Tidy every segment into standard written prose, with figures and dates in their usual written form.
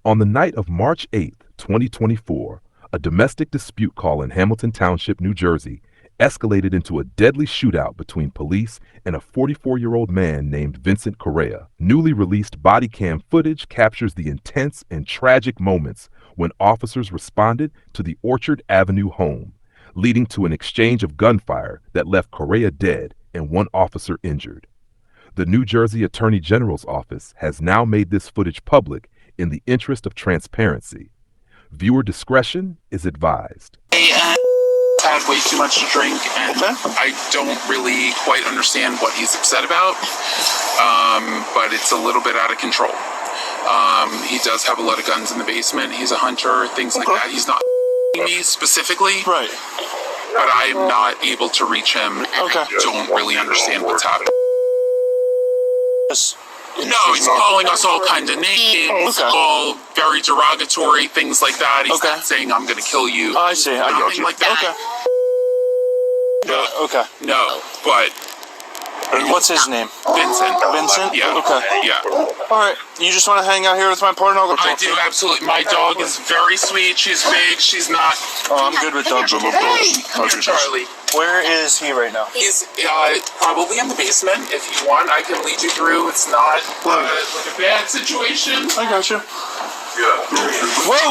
On the night of March 8th, 2024, a domestic dispute call in Hamilton Township, New Jersey, escalated into a deadly shootout between police and a 44-year-old man named Vincent Correa. Newly released Bodycam footage captures the intense and tragic moments when officers responded to the Orchard Avenue home, leading to an exchange of gunfire that left Correa dead and one officer injured. The New Jersey Attorney General's office has now made this footage public in the interest of transparency. Viewer discretion is advised. Had way too much to drink, and I don't really quite understand what he's upset about, but it's a little bit out of control. He does have a lot of guns in the basement. He's a hunter, things like that. He's not me specifically, right? But I'm not able to reach him, and I don't really understand what's happening. No, he's calling us all kinds of names, all very derogatory, things like that. He's not saying, I'm going to kill you. I see, I got you. Like that. No, but... What's his name? Vincent. Vincent? Yeah. Okay. Yeah. Alright, you just want to hang out here with my partner? I do, absolutely. My dog is very sweet. She's big. She's not... Oh, I'm good with dogs. Hey, come here, Charlie. Where is he right now? He's probably in the basement. If you want, I can lead you through. It's not like a bad situation. I got you. Yeah. Whoa!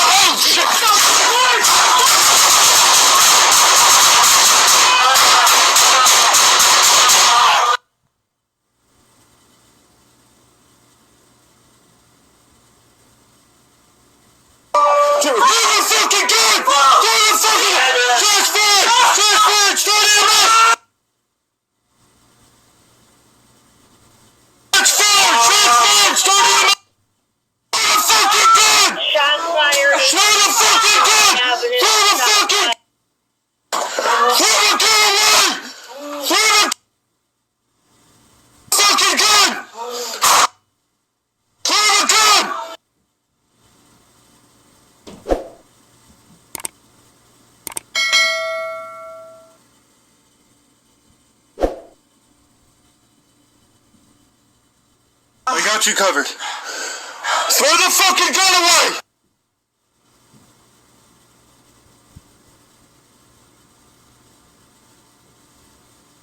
Oh, shit! I got you covered. Throw the fucking gun away!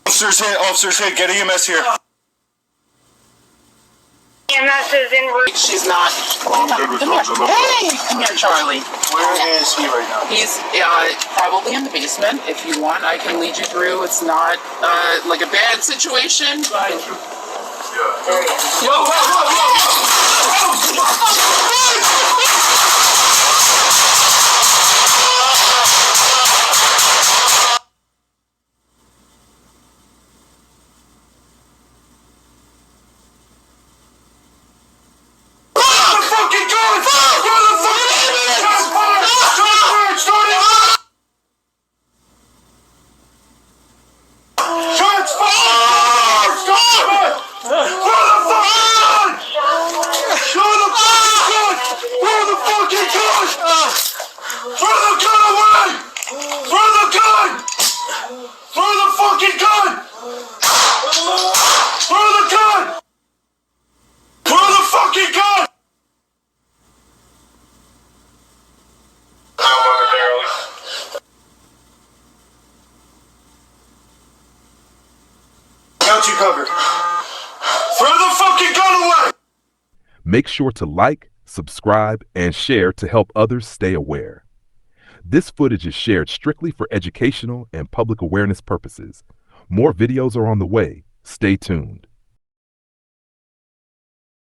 Officers, hey, get EMS here. EMS is in route. She's not. Come here. Hey, come here, Charlie. Where is he right now? He's probably in the basement. If you want, I can lead you through. It's not like a bad situation, but... Whoa! You covered. Throw the fucking gun away! Make sure to like, subscribe, and share to help others stay aware. This footage is shared strictly for educational and public awareness purposes. More videos are on the way. Stay tuned.